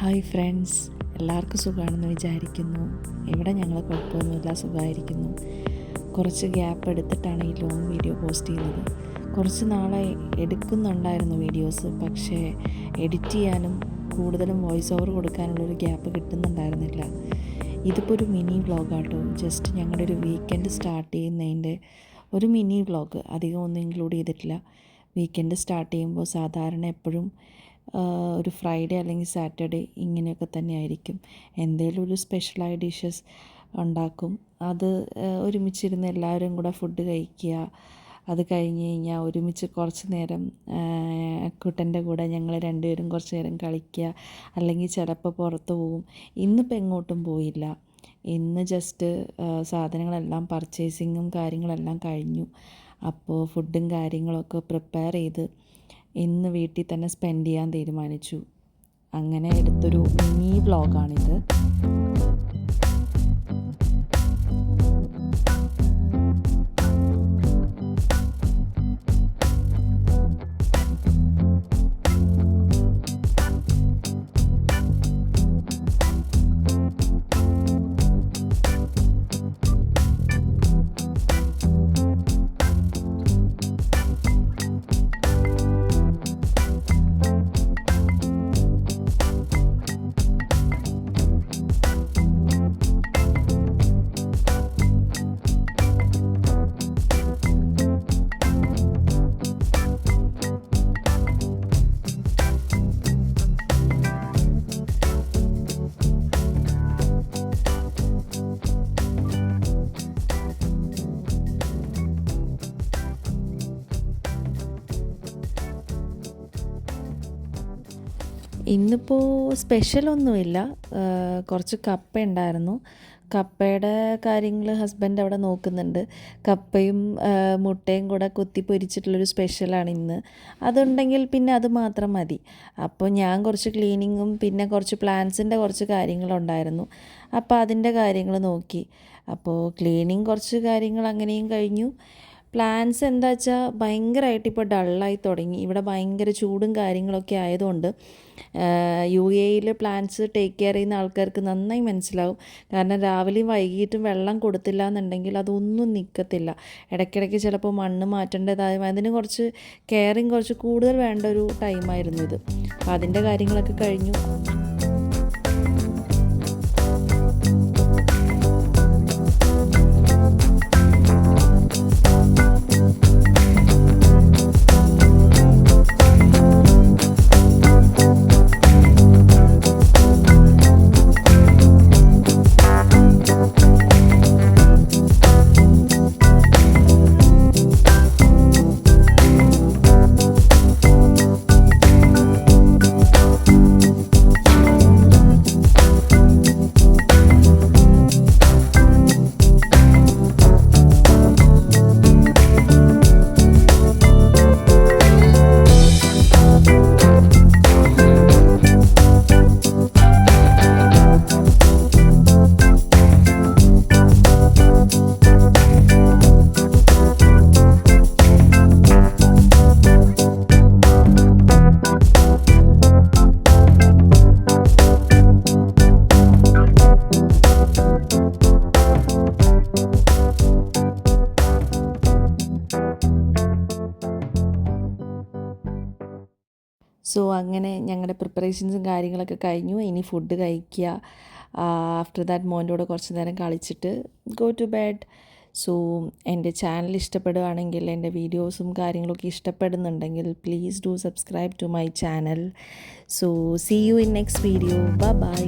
Hi friends, എല്ലാവർക്കും സുഖമാണെന്ന് വിചാരിക്കുന്നു. ഇവിടെ ഞങ്ങൾ കുഴപ്പമൊന്നുമില്ല, സുഖമായിരിക്കുന്നു. കുറച്ച് ഗ്യാപ്പ് എടുത്തിട്ടാണ് ഈ ലോങ് വീഡിയോ പോസ്റ്റ് ചെയ്യുന്നത്. കുറച്ച് നാളെ എടുക്കുന്നുണ്ടായിരുന്നു വീഡിയോസ്, പക്ഷേ എഡിറ്റ് ചെയ്യാനും കൂടുതലും വോയിസ് ഓവർ കൊടുക്കാനുള്ളൊരു ഗ്യാപ്പ് കിട്ടുന്നുണ്ടായിരുന്നില്ല. ഇതിപ്പോൾ ഒരു മിനി വ്ളോഗാട്ടോ, ജസ്റ്റ് ഞങ്ങളുടെ ഒരു വീക്കെൻഡ് സ്റ്റാർട്ട് ചെയ്യുന്നതിൻ്റെ ഒരു മിനി വ്ളോഗ്, അധികം ഒന്നും ഇൻക്ലൂഡ് ചെയ്തിട്ടില്ല. വീക്കെൻഡ് സ്റ്റാർട്ട് ചെയ്യുമ്പോൾ സാധാരണ എപ്പോഴും ഒരു ഫ്രൈഡേ അല്ലെങ്കിൽ സാറ്റർഡേ ഇങ്ങനെയൊക്കെ തന്നെ ആയിരിക്കും. എന്തെങ്കിലും ഒരു സ്പെഷ്യലായ ഡിഷസ് ഉണ്ടാക്കും. അത് ഒരുമിച്ചിരുന്ന് എല്ലാവരും കൂടെ ഫുഡ് കഴിക്കുക. അത് കഴിഞ്ഞ് കഴിഞ്ഞാൽ ഒരുമിച്ച് കുറച്ച് നേരം കുട്ടൻ്റെ കൂടെ ഞങ്ങൾ രണ്ടുപേരും കുറച്ച് നേരം കളിക്കുക, അല്ലെങ്കിൽ ചിലപ്പോൾ പുറത്ത് പോവും. ഇന്നിപ്പോൾ എങ്ങോട്ടും പോയില്ല. ഇന്ന് ജസ്റ്റ് സാധനങ്ങളെല്ലാം പർച്ചേസിങ്ങും കാര്യങ്ങളെല്ലാം കഴിഞ്ഞു. അപ്പോൾ ഫുഡും കാര്യങ്ങളൊക്കെ പ്രിപ്പയർ ചെയ്ത് ഇന്ന് വീട്ടിൽ തന്നെ സ്പെൻഡ് ചെയ്യാൻ തീരുമാനിച്ചു. അങ്ങനെ എടുത്തൊരു മിനി വ്ളോഗാണിത്. ഇന്നിപ്പോൾ സ്പെഷ്യലൊന്നുമില്ല. കുറച്ച് കപ്പ ഉണ്ടായിരുന്നു. കപ്പയുടെ കാര്യങ്ങൾ ഹസ്ബൻഡ് അവിടെ നോക്കുന്നുണ്ട്. കപ്പയും മുട്ടയും കൂടെ കുത്തി പൊരിച്ചിട്ടുള്ളൊരു സ്പെഷ്യലാണ് ഇന്ന്. അതുണ്ടെങ്കിൽ പിന്നെ അത് മാത്രം മതി. അപ്പോൾ ഞാൻ കുറച്ച് ക്ലീനിങ്ങും പിന്നെ കുറച്ച് പ്ലാന്റ്സിൻ്റെ കുറച്ച് കാര്യങ്ങളുണ്ടായിരുന്നു. അപ്പോൾ അതിൻ്റെ കാര്യങ്ങൾ നോക്കി. അപ്പോൾ ക്ലീനിങ് കുറച്ച് കാര്യങ്ങൾ അങ്ങനെയും കഴിഞ്ഞു. പ്ലാന്റ്സ് എന്താ വെച്ചാൽ ഭയങ്കരമായിട്ട് ഇപ്പോൾ ഡള്ളായി തുടങ്ങി. ഇവിടെ ഭയങ്കര ചൂടും കാര്യങ്ങളൊക്കെ ആയതുകൊണ്ട് UAE പ്ലാന്റ്സ് ടേക്ക് കെയർ ചെയ്യുന്ന ആൾക്കാർക്ക് നന്നായി മനസ്സിലാവും. കാരണം രാവിലെയും വൈകിട്ടും വെള്ളം കൊടുത്തില്ല എന്നുണ്ടെങ്കിൽ അതൊന്നും നിൽക്കത്തില്ല. ഇടയ്ക്കിടയ്ക്ക് ചിലപ്പോൾ മണ്ണ് മാറ്റേണ്ടതായ അതിന് കുറച്ച് കെയറിങ് കുറച്ച് കൂടുതൽ വേണ്ട ഒരു ടൈമായിരുന്നു ഇത്. അപ്പോൾ അതിൻ്റെ കാര്യങ്ങളൊക്കെ കഴിഞ്ഞു. സോ അങ്ങനെ ഞങ്ങളുടെ പ്രിപ്പറേഷൻസും കാര്യങ്ങളൊക്കെ കഴിഞ്ഞു. ഇനി ഫുഡ് കഴിക്കുക. ആഫ്റ്റർ ദാറ്റ് മോൻ്റെ കൂടെ കുറച്ച് നേരം കളിച്ചിട്ട് ഗോ ടു ബെഡ്. സോ എൻ്റെ ചാനൽ ഇഷ്ടപ്പെടുകയാണെങ്കിൽ, എൻ്റെ വീഡിയോസും കാര്യങ്ങളൊക്കെ ഇഷ്ടപ്പെടുന്നുണ്ടെങ്കിൽ please do subscribe to my channel. So see you in next video. Bye by.